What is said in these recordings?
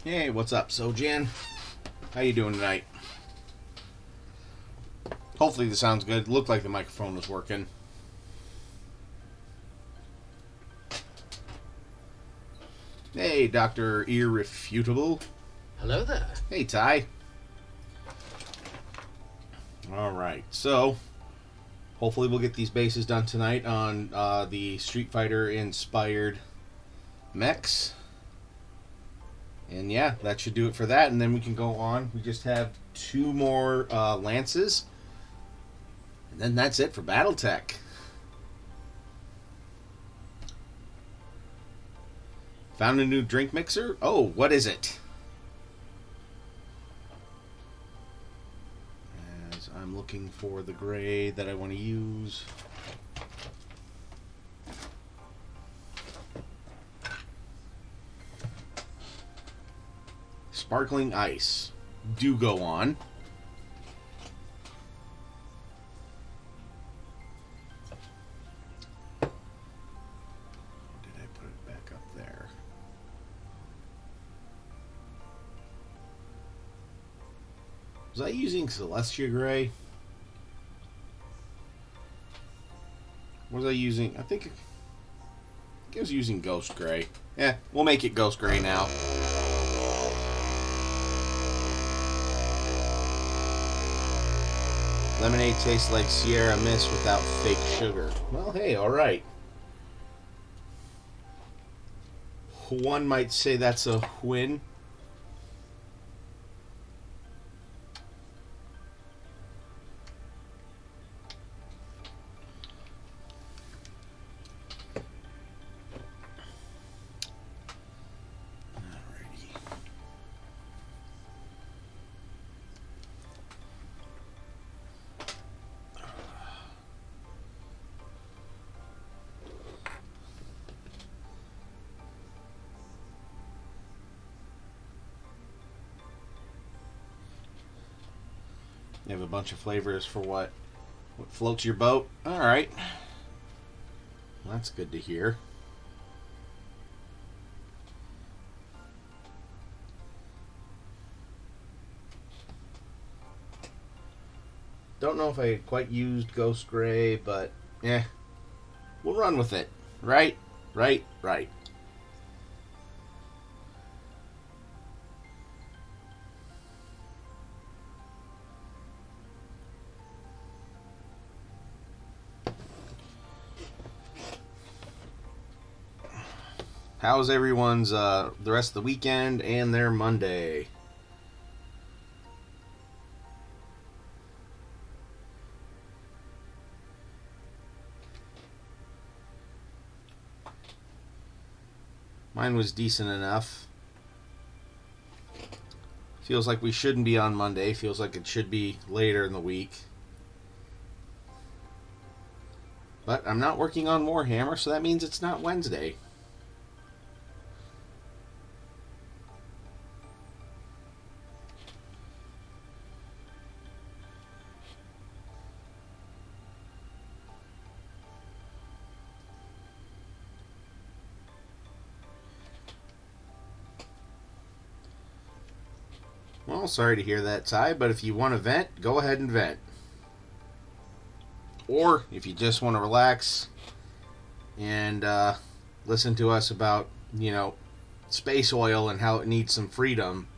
Hey, what's up, Sojan? How you doing tonight? Hopefully this sounds good. It looked like the microphone was working. Hey, Dr. Irrefutable. Hello there. Hey, Ty. Alright, so hopefully we'll get these bases done tonight on the Street Fighter inspired mechs. And yeah, that should do it for that, and then we can go on. We just have 2 more lances, and then that's it for Battletech. Found a new drink mixer? Oh, what is it? As I'm looking for the gray that I want to use. Sparkling ice. Do go on. Did I put it back up there? Was I using Celestia Gray? Was I using... I think I was using Ghost Gray. Yeah, we'll make it Ghost Gray now. Lemonade tastes like Sierra Mist without fake sugar. Well, hey, alright. One might say that's a win. You have a bunch of flavors for what floats your boat. All right. Well, that's good to hear. Don't know if I quite used Ghost Gray, but we'll run with it. Right. How's everyone's the rest of the weekend and their Monday? Mine was decent enough. Feels like we shouldn't be on Monday. Feels like it should be later in the week. But I'm not working on Warhammer, so that means it's not Wednesday. Well, sorry to hear that, Ty, but if you want to vent, go ahead and vent. Or if you just want to relax and listen to us about, space oil and how it needs some freedom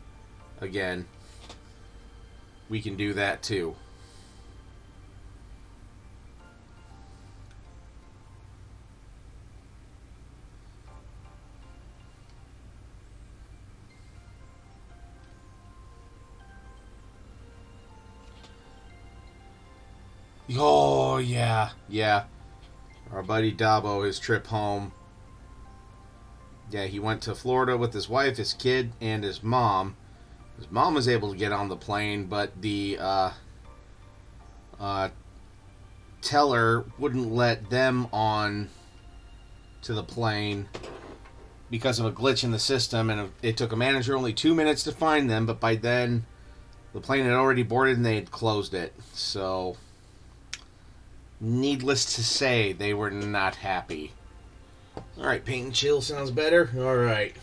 again, we can do that too. Oh, yeah. Our buddy Dabo, his trip home. Yeah, he went to Florida with his wife, his kid, and his mom. His mom was able to get on the plane, but the teller wouldn't let them on to the plane because of a glitch in the system, and it took a manager only 2 minutes to find them, but by then the plane had already boarded and they had closed it. So, needless to say, they were not happy. Alright, paint and chill sounds better. Alright.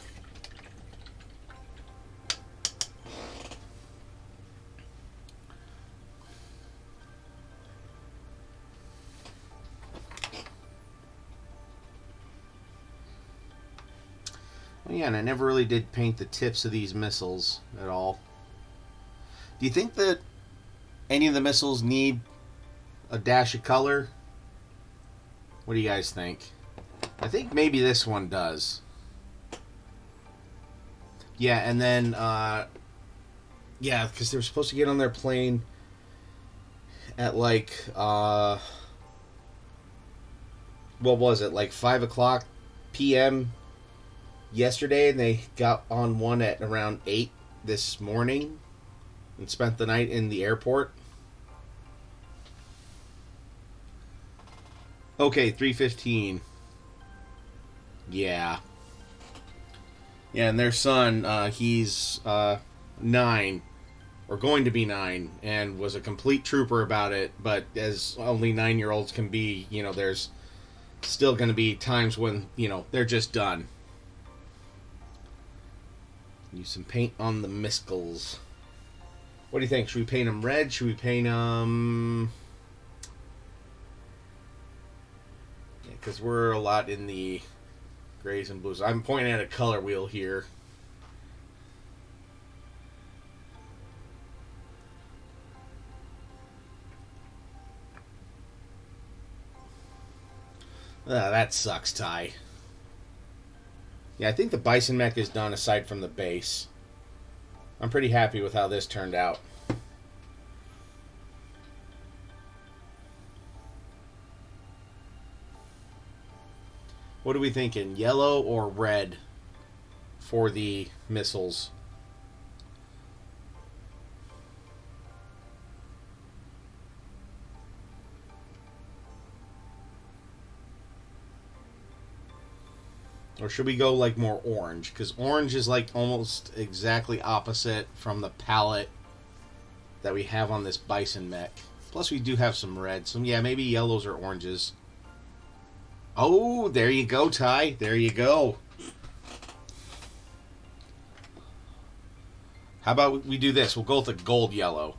Yeah, and I never really did paint the tips of these missiles at all. Do you think that any of the missiles need a dash of color? What do you guys think? I think maybe this one does. Yeah, and then, yeah, because they were supposed to get on their plane at like, what was it, like 5 o'clock p.m. yesterday, and they got on one at around 8 this morning and spent the night in the airport. Okay, 3:15. Yeah. Yeah, and their son, he's 9, or going to be 9, and was a complete trooper about it, but as only 9-year-olds can be, you know, there's still going to be times when, you know, they're just done. Use some paint on the missiles. What do you think? Should we paint them red? Should we paint them... Yeah, because we're a lot in the grays and blues. I'm pointing at a color wheel here. That sucks, Ty. Yeah, I think the Bison mech is done aside from the base. I'm pretty happy with how this turned out. What are we thinking? Yellow or red for the missiles? Or should we go like more orange? Because orange is like almost exactly opposite from the palette that we have on this Bison mech. Plus we do have some red. So yeah, maybe yellows or oranges. Oh, there you go, Ty. There you go. How about we do this? We'll go with a gold yellow.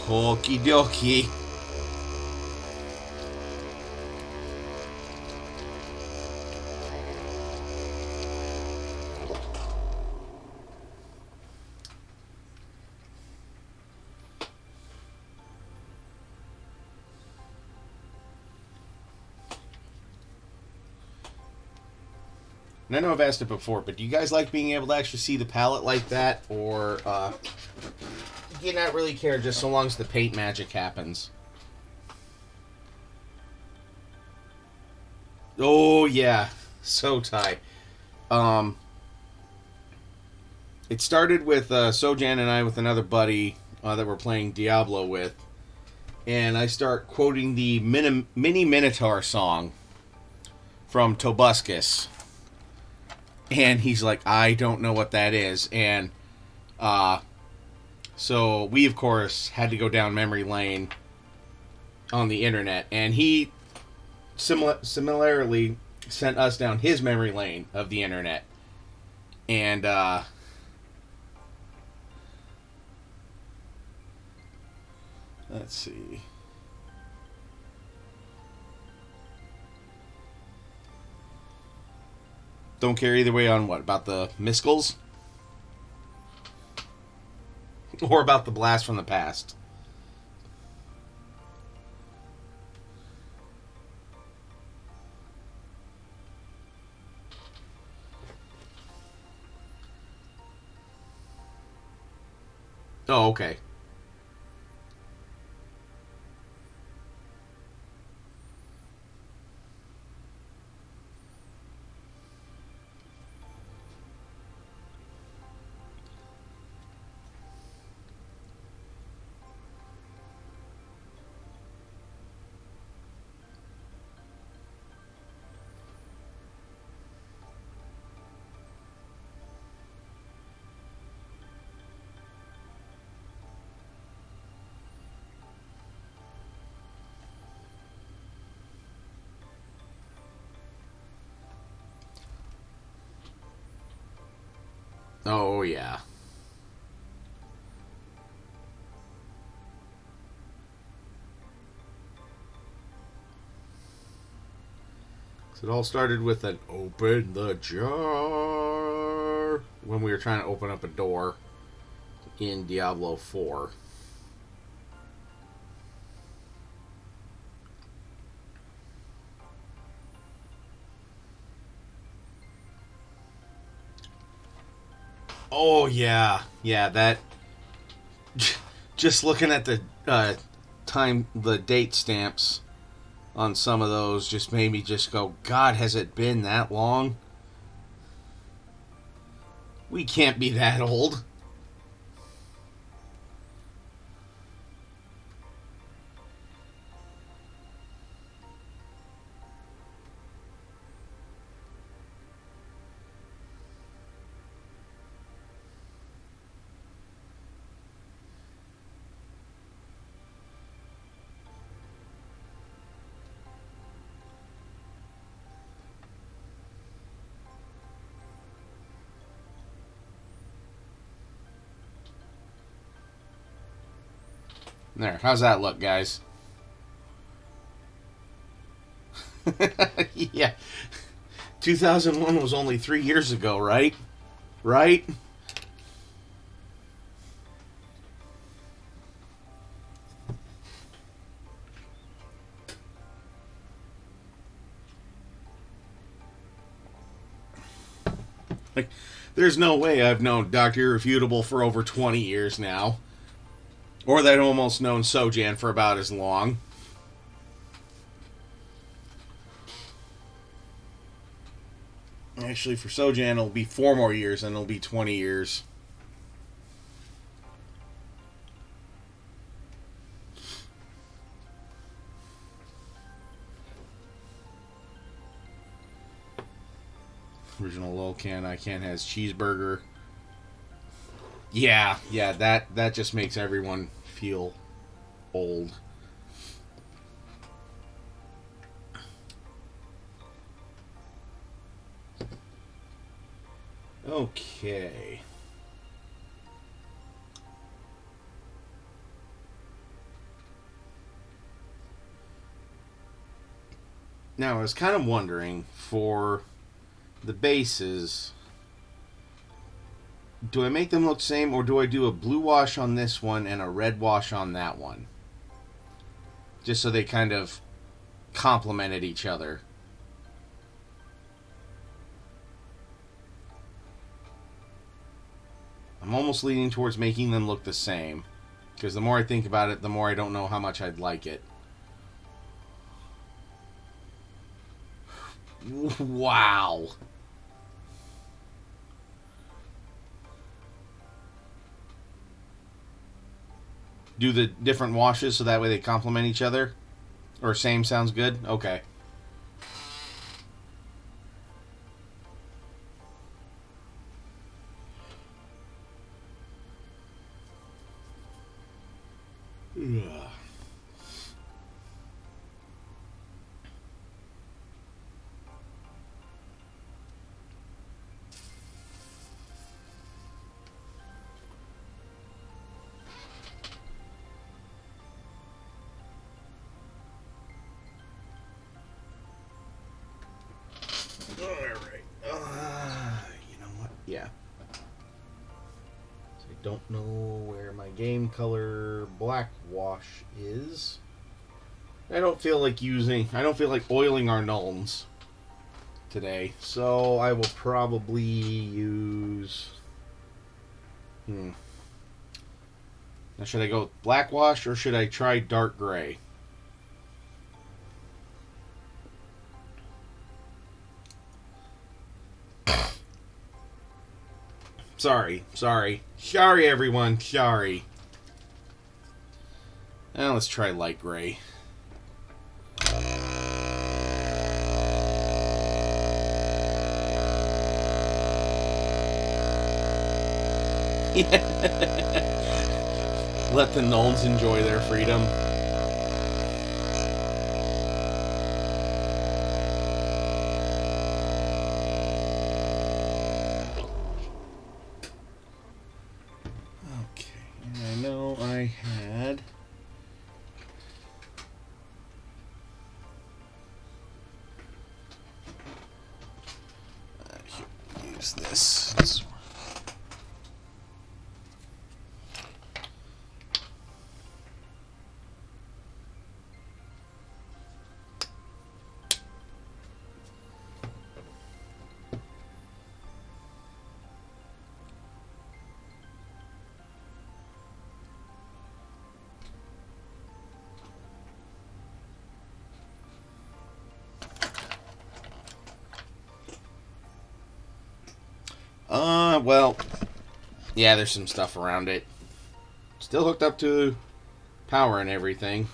Okie dokie. And I know I've asked it before, but do you guys like being able to actually see the palette like that? Or do you not really care just so long as the paint magic happens? Oh, yeah. So, Ty. It started with Sojan and I with another buddy that we're playing Diablo with. And I start quoting the Mini Minotaur song from Tobuscus. And he's like, I don't know what that is. And so we, of course, had to go down memory lane on the internet. And he similarly sent us down his memory lane of the internet. And let's see. Don't care either way on what? About the Miskels? Or about the blast from the past? Oh, okay. Oh, yeah. So it all started with an open the jar when we were trying to open up a door in Diablo 4. Oh, yeah. Yeah, that... Just looking at the the date stamps on some of those just made me just go, God, has it been that long? We can't be that old. There, how's that look, guys? Yeah. 2001 was only 3 years ago, right? Right? Like, there's no way I've known Dr. Irrefutable for over 20 years now. Or that I'd almost known Sojan for about as long. Actually, for Sojan, it'll be 4 more years, and it'll be 20 years. Original Locan, I Can has cheeseburger. Yeah, that just makes everyone feel old. Okay. Now, I was kind of wondering, for the bases, do I make them look the same, or do I do a blue wash on this one and a red wash on that one? Just so they kind of complemented each other. I'm almost leaning towards making them look the same, because the more I think about it, the more I don't know how much I'd like it. Wow. Do the different washes so that way they complement each other? Or same sounds good? Okay. Ugh. Alright. You know what? Yeah. So I don't know where my game color black wash is. I don't feel like oiling our nulns today. So I will probably use... Now should I go with black wash or should I try dark gray? Sorry everyone, sorry. Now let's try light gray. Let the Nulns enjoy their freedom. Okay, and I know I had... here, use this. Well, yeah, there's some stuff around it. Still hooked up to power and everything.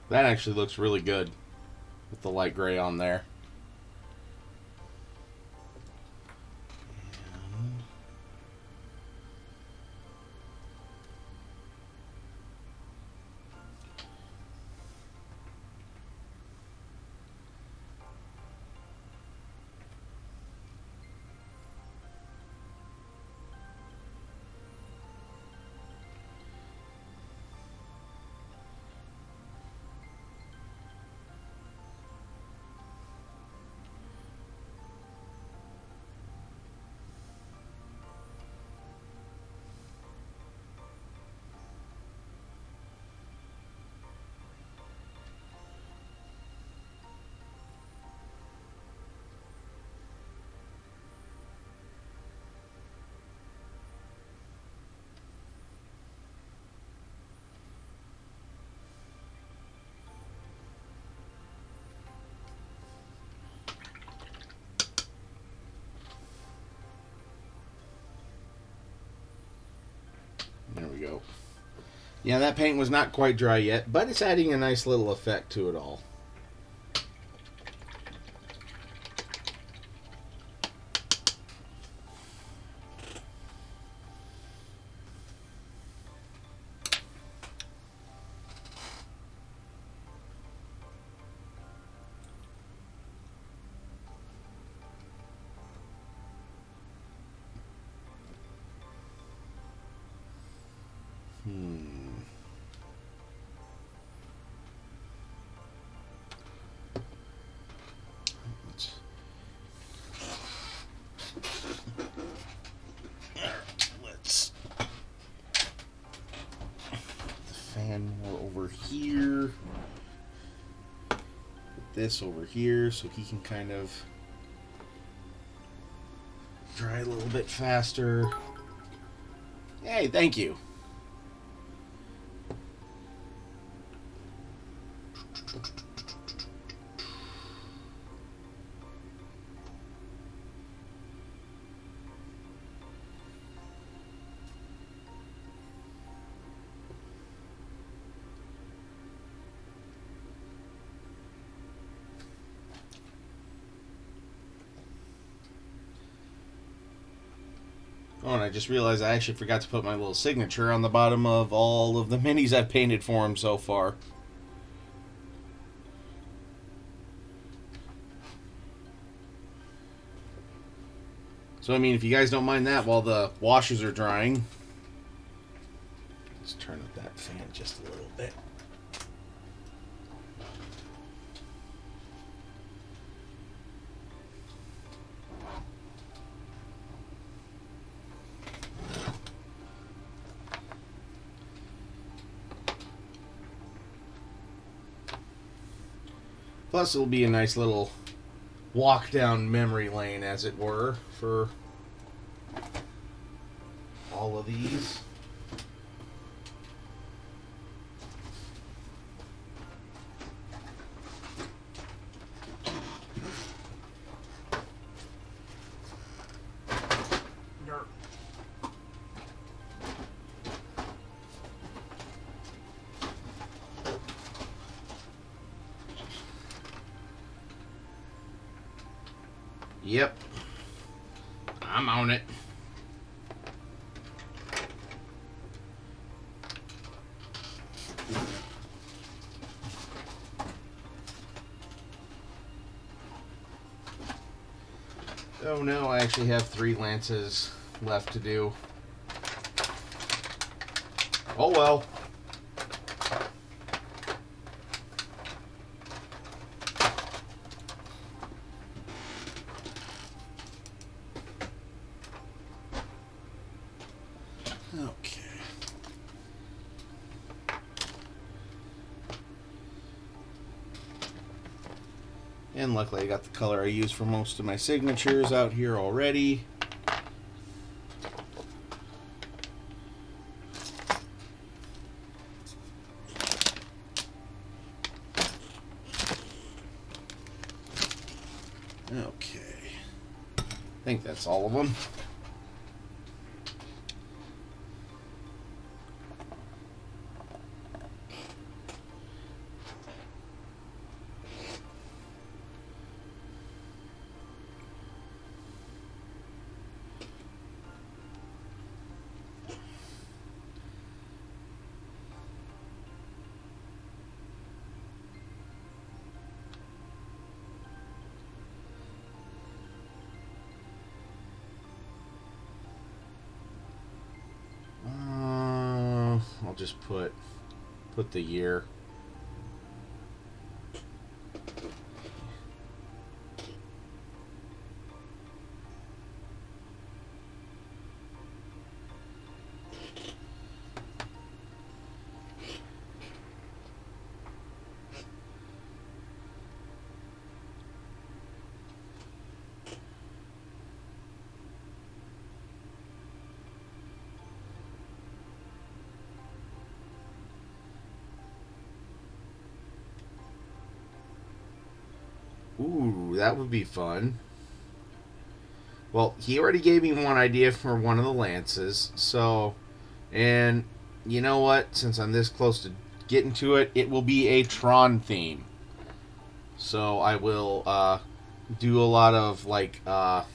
That actually looks really good with the light gray on there. There we go. Yeah, that paint was not quite dry yet, but it's adding a nice little effect to it all. Let's put the fan more over here. Put this over here so he can kind of dry a little bit faster. Hey, thank you. Oh, and I just realized I actually forgot to put my little signature on the bottom of all of the minis I've painted for him so far. So, I mean, if you guys don't mind that while the washers are drying, let's turn up that fan just a little bit. Plus, it'll be a nice little walk down memory lane, as it were, for all of these. Yep. I'm on it. Oh no, I actually have 3 lances left to do. Oh well. Okay. And luckily I got the color I use for most of my signatures out here already. Okay. I think that's all of them. I'll just put the year. Ooh, that would be fun. Well, he already gave me one idea for one of the lances, so, and you know what? Since I'm this close to getting to it, it will be a Tron theme. So I will do a lot of, like, will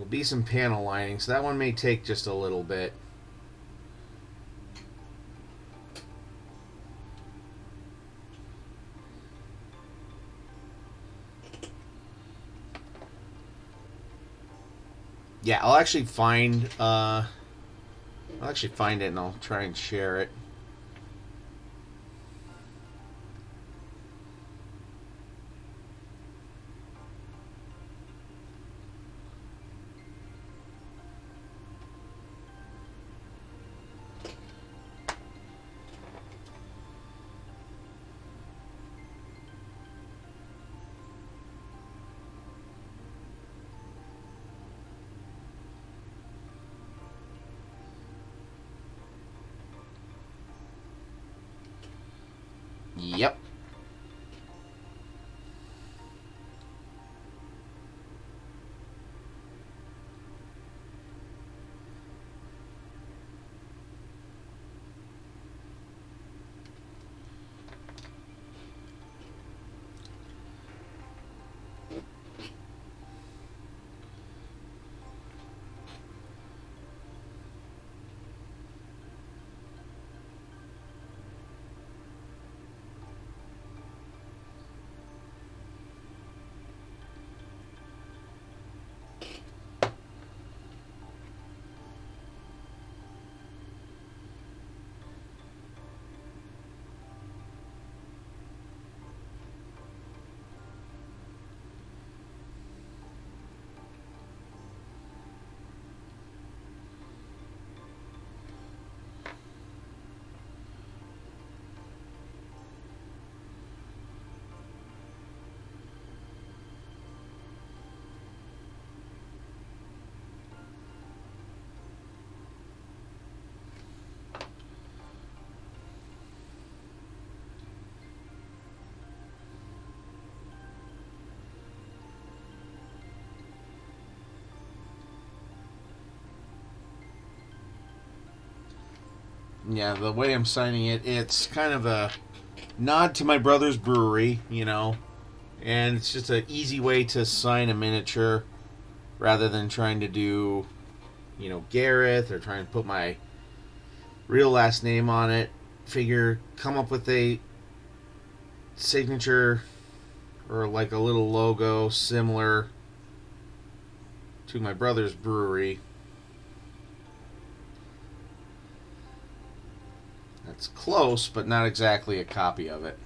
be some panel lining, so that one may take just a little bit. Yeah, I'll actually find it and I'll try and share it. Yep. Yeah, the way I'm signing it, it's kind of a nod to my brother's brewery, you know, and it's just an easy way to sign a miniature rather than trying to do, you know, Gareth or trying to put my real last name on it. Figure come up with a signature or like a little logo similar to my brother's brewery. That's close, but not exactly a copy of it.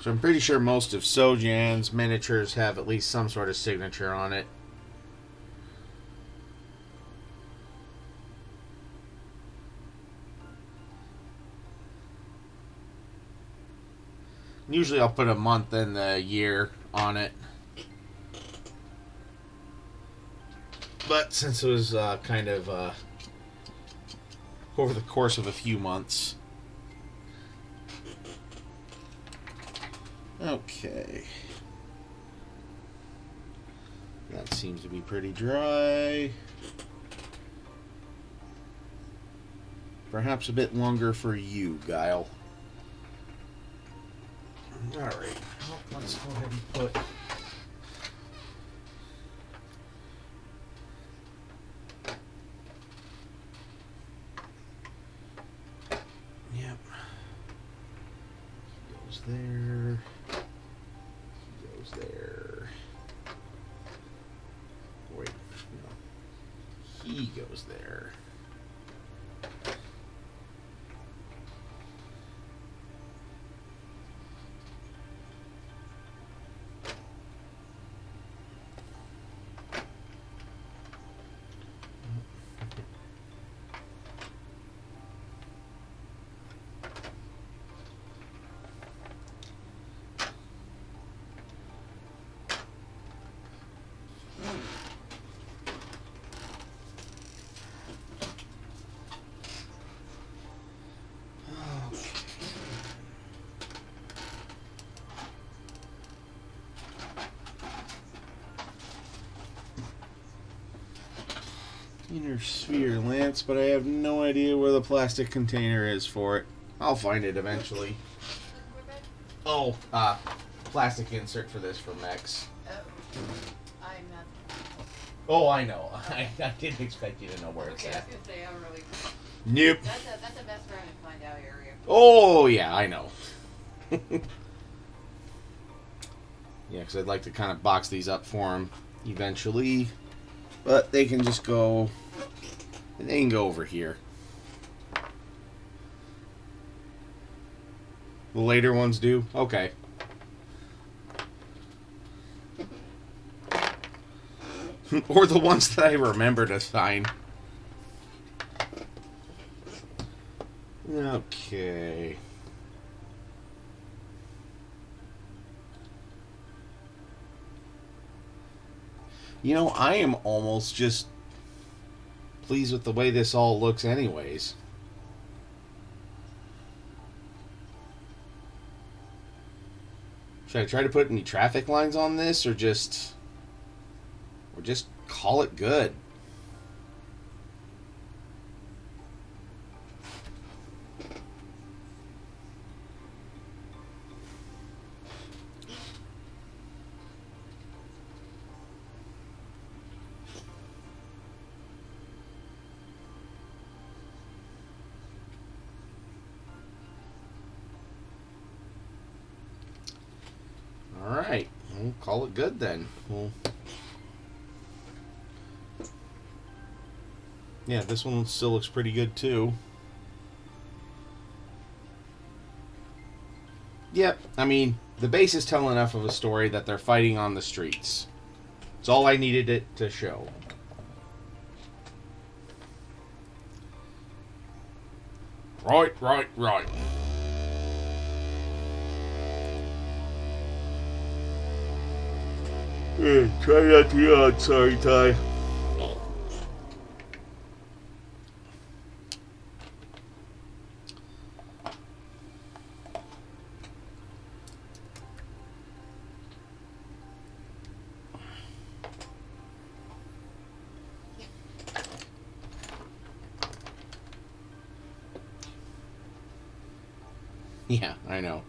So I'm pretty sure most of Sojan's miniatures have at least some sort of signature on it. Usually I'll put a month and the year on it. But since it was kind of over the course of a few months. Okay. That seems to be pretty dry. Perhaps a bit longer for you, Guile. Alright. Well, let's go ahead and put... Yep. Goes there. Goes there. Wait, no. He goes there. Inner sphere lance, but I have no idea where the plastic container is for it. I'll find it eventually. Oh, plastic insert for this for mechs. I'm not. Oh, I know. I didn't expect you to know where it's Okay, I at. was gonna say I'm really. Nope. That's a best friend and find out area. Oh, yeah, I know. Yeah, because I'd like to kind of box these up for them eventually. But they can just go... They can go over here. The later ones do? Okay. Or the ones that I remember to sign. Okay. You know, I am almost just pleased with the way this all looks anyways. Should I try to put any traffic lines on this or just call it good? Alright, we'll call it good then. Yeah, this one still looks pretty good too. Yep, I mean, the base is telling enough of a story that they're fighting on the streets. It's all I needed it to show. Right. Try not to yawn, sorry, Ty. Yeah, I know.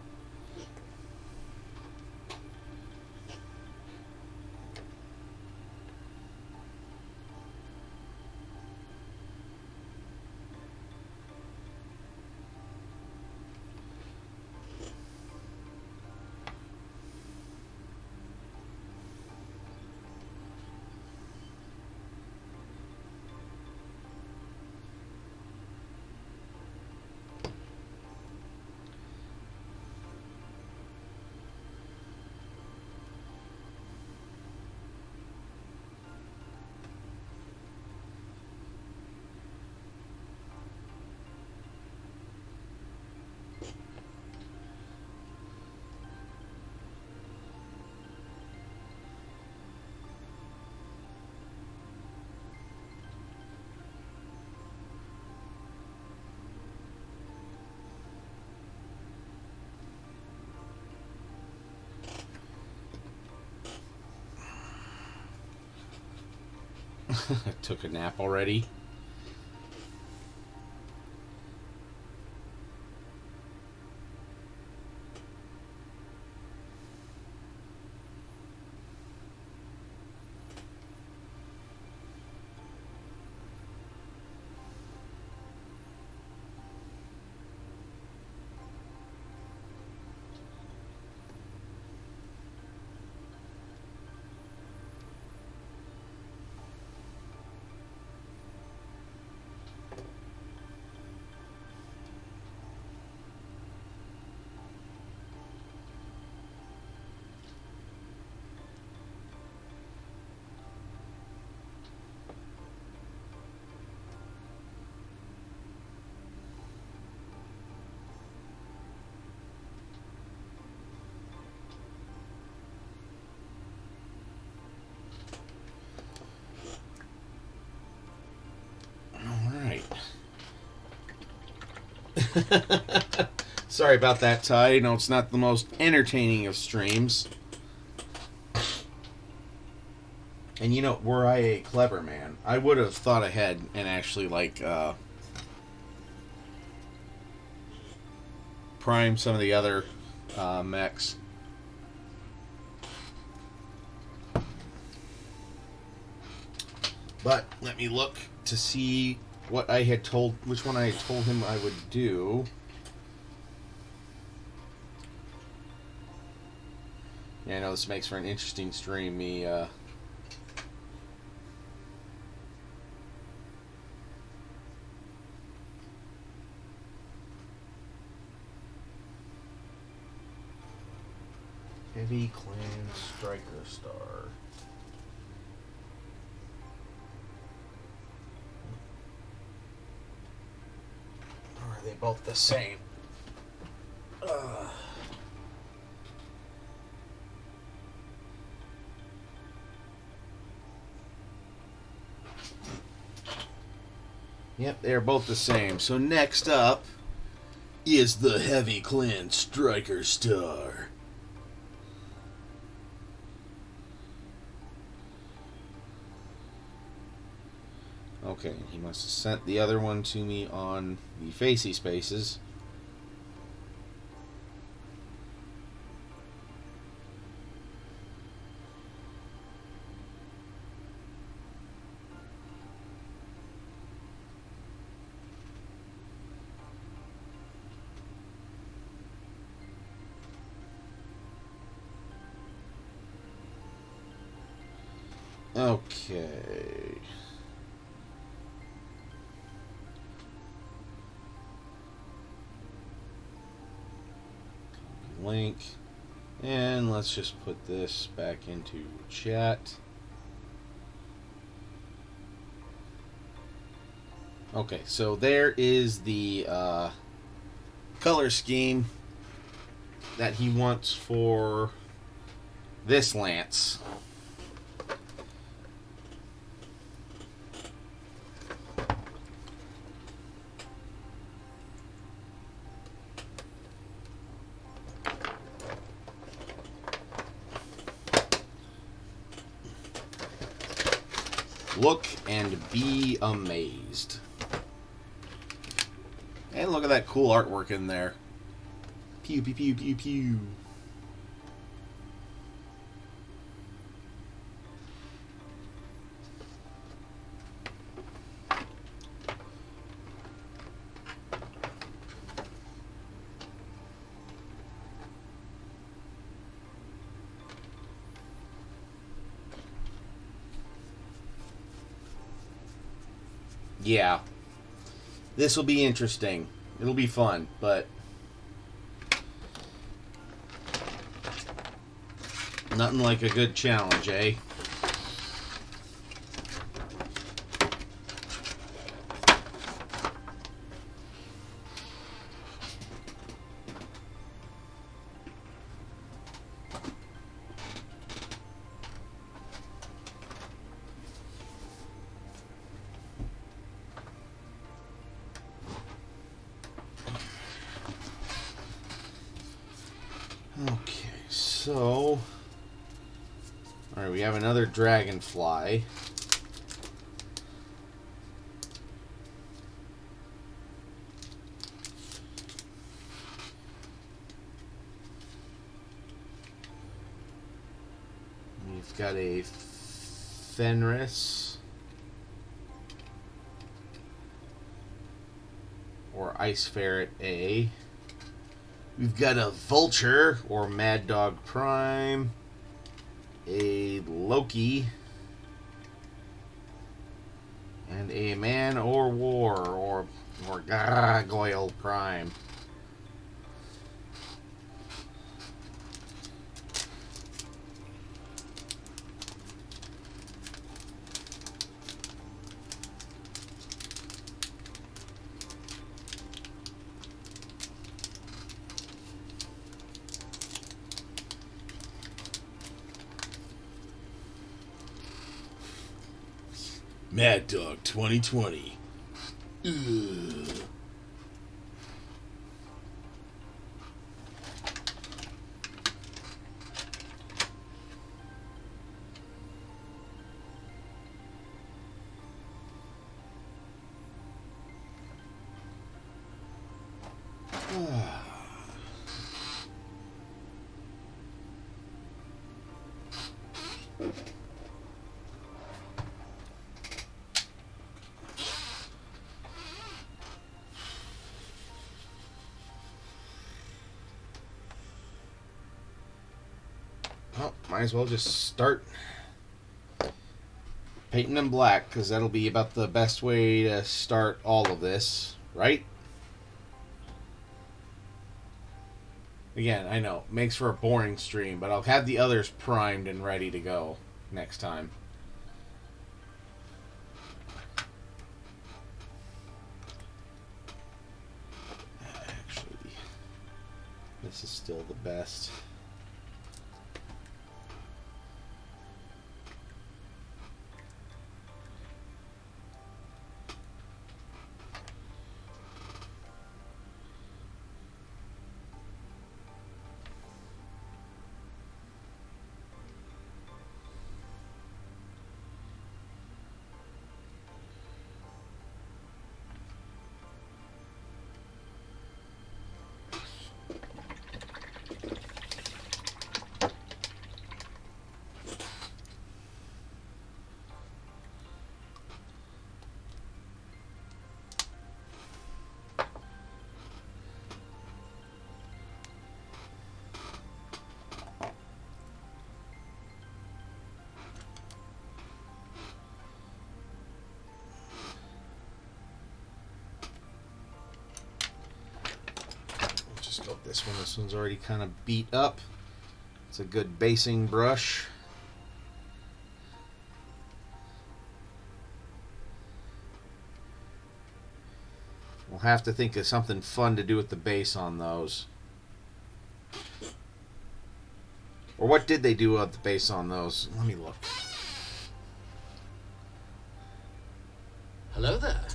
Took a nap already. Sorry about that, Ty. You know, it's not the most entertaining of streams. And you know, were I a clever man, I would have thought ahead and actually, like, prime some of the other mechs. But let me look to see what I had told, which one I had told him I would do. Yeah, I know this makes for an interesting stream. Me, Heavy Clan Striker Star. Or are they both the same? Yep, they're both the same. So next up is the Heavy Clan Striker Star. Okay, he must have sent the other one to me on the Facey Spaces. Okay. Link. And let's just put this back into chat. Okay, so there is the color scheme that he wants for this lance. Look and be amazed. And look at that cool artwork in there. Pew, pew, pew, pew, pew. Yeah. This will be interesting. It'll be fun, but nothing like a good challenge, eh? Okay, so alright, we have another dragonfly. We've got a Fenris or Ice Ferret A. We've got a Vulture, or Mad Dog Prime, a Loki, and a Man or War, or Gargoyle Prime. Mad Dog 2020. Ugh. Well, might as well just start painting them black, because that'll be about the best way to start all of this, right? Again, I know, makes for a boring stream, but I'll have the others primed and ready to go next time. Actually, this is still the best. Go with this one. This one's already kind of beat up. It's a good basing brush. We'll have to think of something fun to do with the base on those. Or what did they do with the base on those? Let me look. Hello there.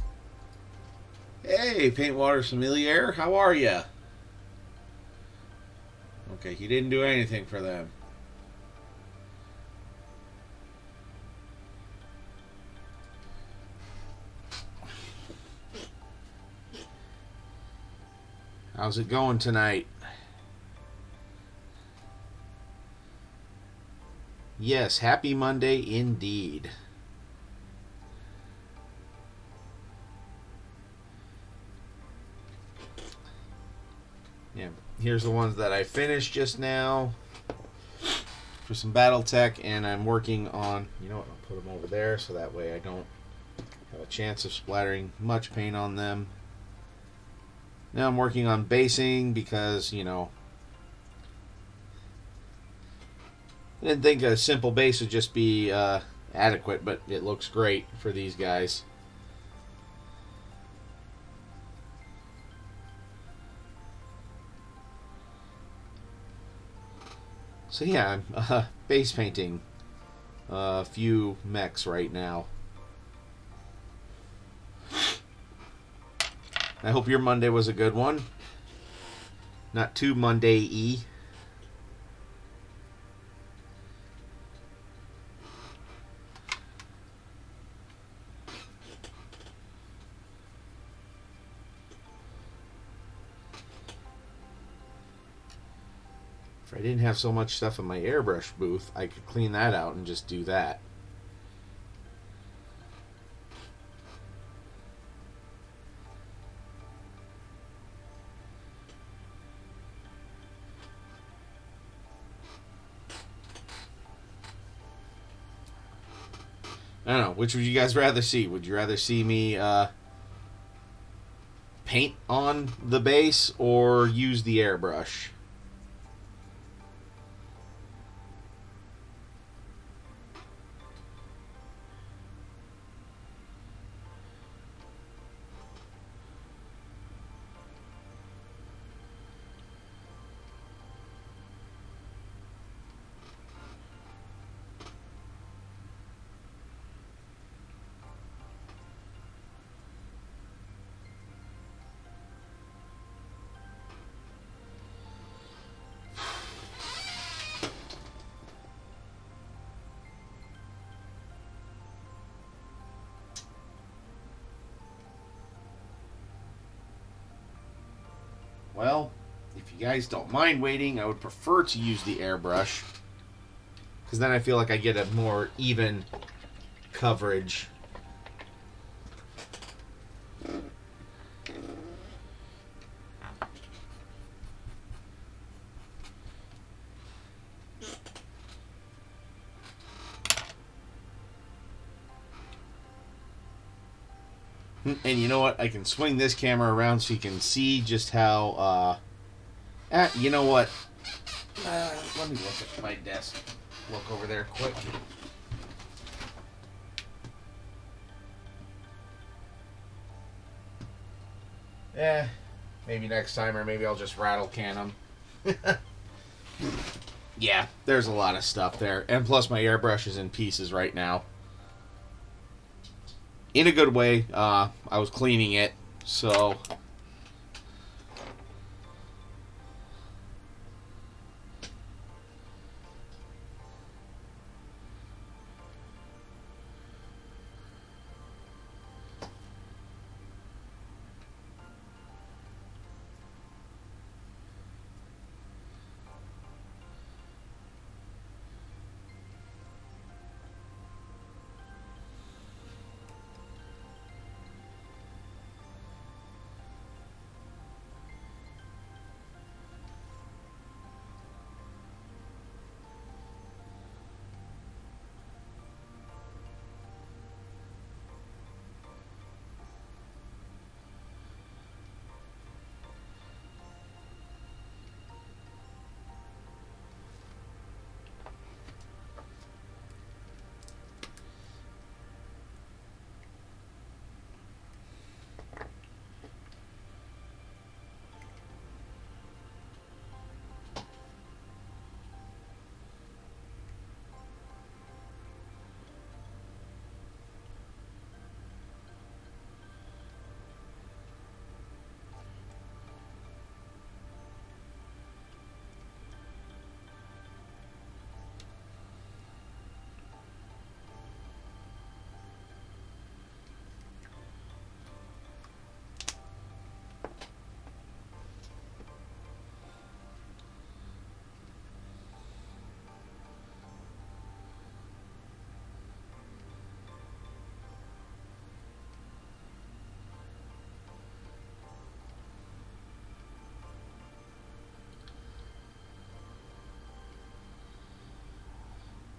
Hey, Paintwater Sommelier, how are ya? Okay, he didn't do anything for them. How's it going tonight? Yes, happy Monday indeed. Yeah, here's the ones that I finished just now for some Battletech, and I'm working on, you know what, I'll put them over there so that way I don't have a chance of splattering much paint on them. Now I'm working on basing because, you know, I didn't think a simple base would just be adequate, but it looks great for these guys. So yeah, I'm base painting a few mechs right now. I hope your Monday was a good one. Not too Monday-y. If I didn't have so much stuff in my airbrush booth, I could clean that out and just do that. I don't know, which would you guys rather see? Would you rather see me paint on the base or use the airbrush? Well, if you guys don't mind waiting, I would prefer to use the airbrush, because then I feel like I get a more even coverage. And you know what? I can swing this camera around so you can see just how, you know what? Let me look at my desk. Look over there quick. Maybe next time, or maybe I'll just rattle can them. Yeah, there's a lot of stuff there. And plus my airbrush is in pieces right now. In a good way. I was cleaning it, so...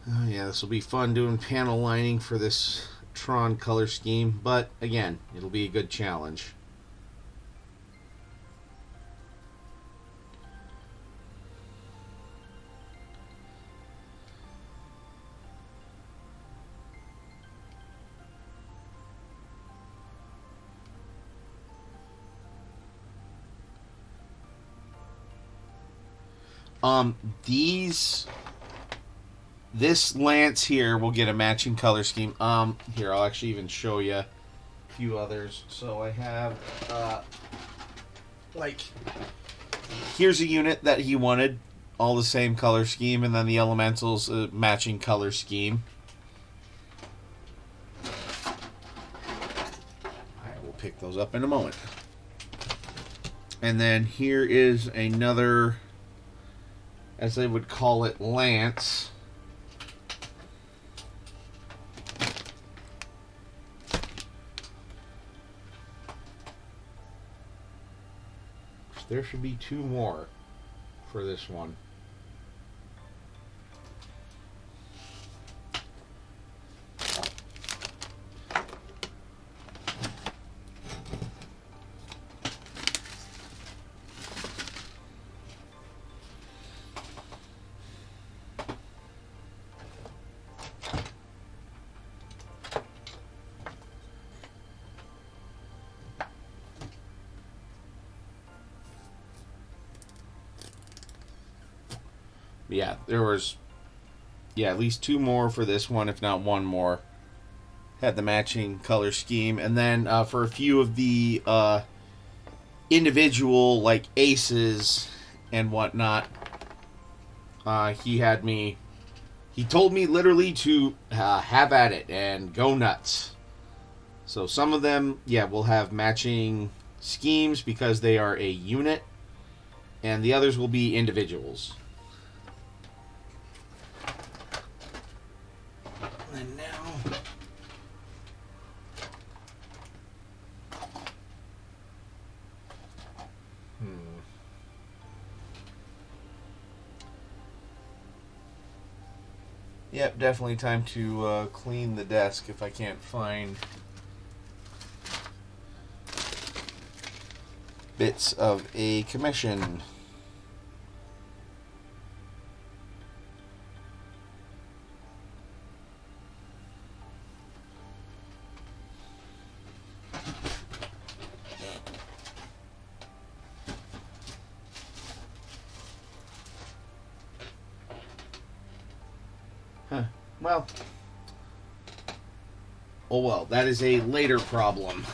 Oh yeah, this will be fun doing panel lining for this Tron color scheme, but again, it'll be a good challenge. These this lance here will get a matching color scheme. Here, I'll actually even show you a few others. So I have like here's a unit that he wanted, all the same color scheme, and then the elementals matching color scheme. I will pick those up in a moment. And then here is another, as they would call it, lance. There should be 2 more for this one. Yeah, there was at least 2 more for this one, if not 1 more. Had the matching color scheme. And then for a few of the individual, like, aces and whatnot, he told me literally to have at it and go nuts. So some of them, will have matching schemes because they are a unit, and the others will be individuals. And now, Yep, definitely time to clean the desk if I can't find bits of a commission. Huh. Well. Oh well, that is a later problem.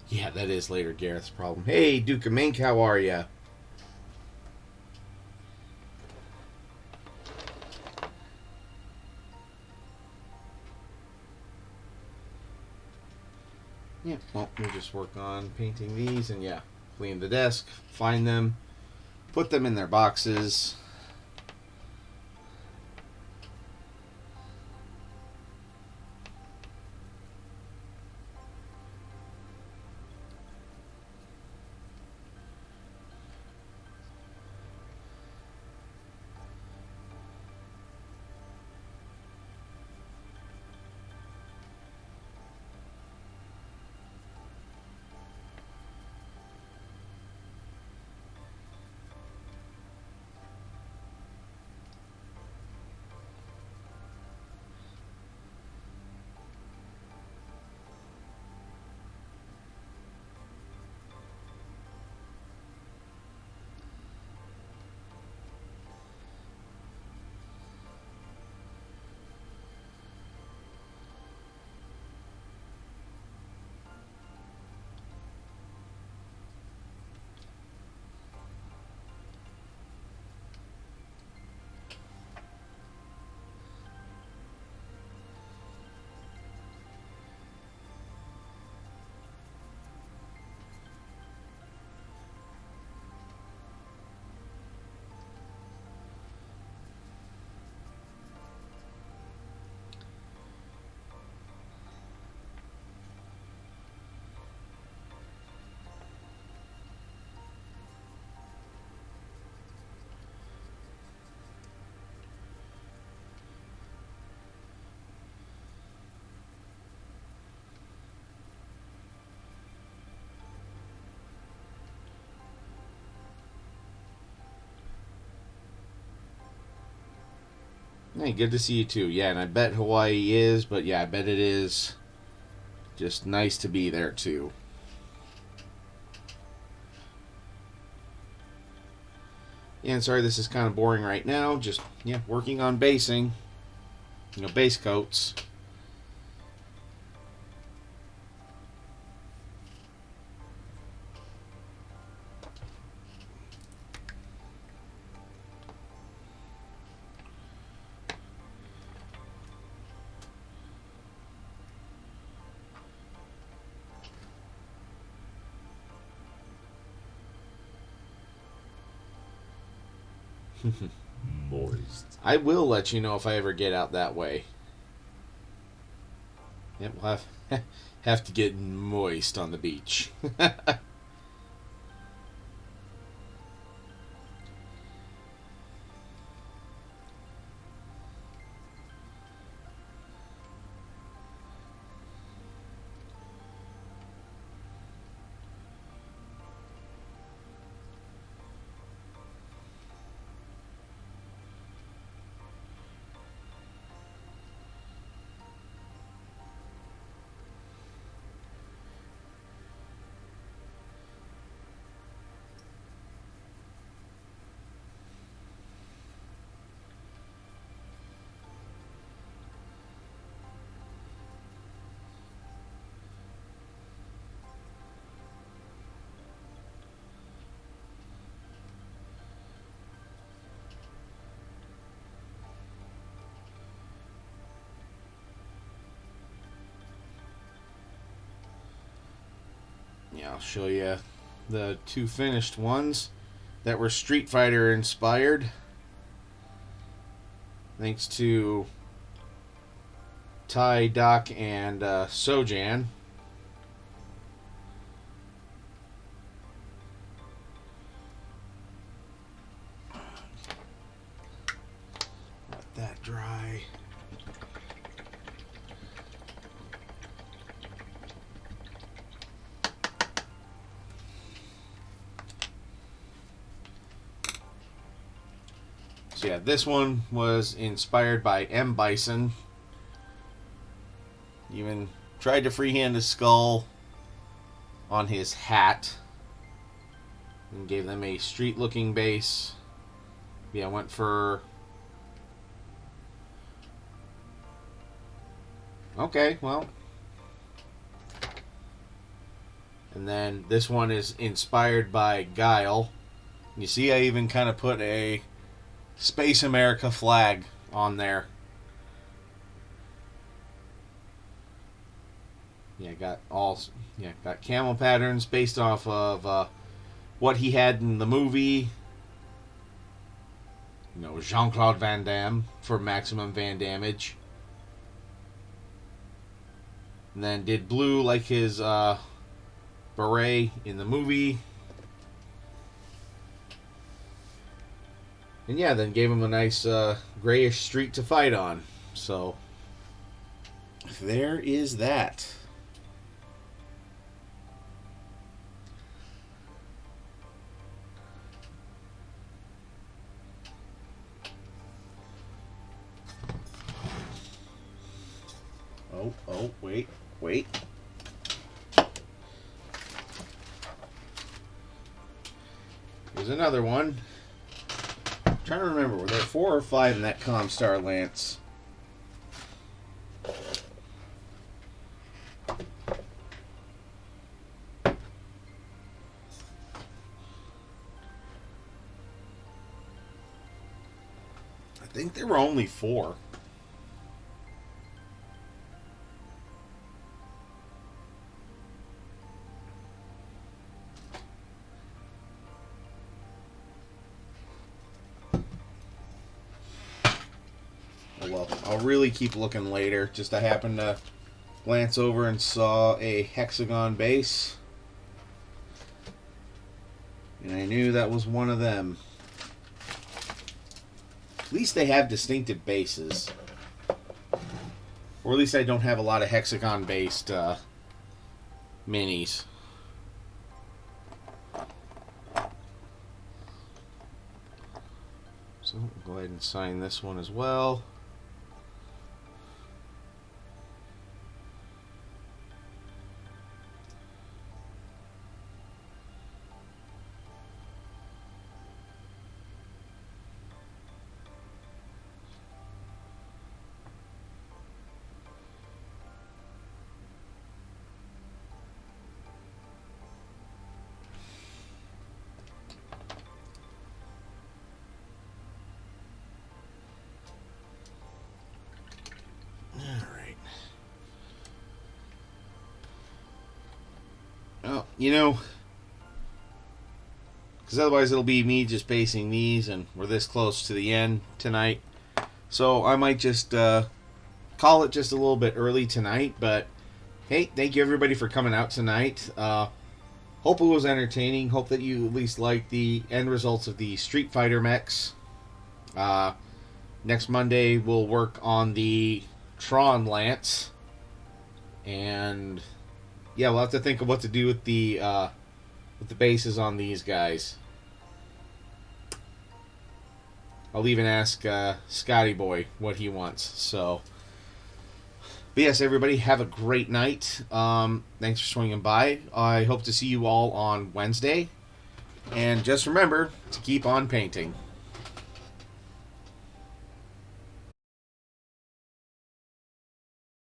Yeah, that is later Gareth's problem. Hey, Duke of Mink, how are ya? Yeah, well, we'll just work on painting these and clean the desk, find them, put them in their boxes. Hey, good to see you too. Yeah, and I bet Hawaii is, but yeah, I bet it is just nice to be there too. Yeah, and sorry this is kind of boring right now. Just, yeah, working on basing. Base coats. Moist. I will let you know if I ever get out that way. Yep, we'll have to get moist on the beach. Yeah, I'll show you the two finished ones that were Street Fighter inspired. Thanks to Ty, Doc, and Sojan. Let that dry. So yeah, this one was inspired by M. Bison. Even tried to freehand his skull on his hat and gave them a street-looking base. Yeah, I went for... Okay, well. And then this one is inspired by Guile. You see, I even kind of put a Space America flag on there. Yeah, got camel patterns based off of what he had in the movie. Jean-Claude Van Damme for maximum Van damage. And then did blue like his beret in the movie. And yeah, then gave him a nice grayish streak to fight on. So, there is that. Oh, wait. Here's another one. I'm trying to remember, were there 4 or 5 in that Comstar Lance? I think there were only 4. Well, I'll really keep looking later. Just I happened to glance over and saw a hexagon base. And I knew that was one of them. At least they have distinctive bases. Or at least I don't have a lot of hexagon-based minis. So we'll go ahead and sign this one as well. you know, because otherwise it'll be me just basing these, and we're this close to the end tonight. So I might just call it just a little bit early tonight. But hey, thank you everybody for coming out tonight. Hope it was entertaining. Hope that you at least liked the end results of the Street Fighter mechs. Next Monday we'll work on the Tron Lance, and yeah, we'll have to think of what to do with the bases on these guys. I'll even ask Scotty Boy what he wants. So, but yes, everybody, have a great night. Thanks for swinging by. I hope to see you all on Wednesday. And just remember to keep on painting.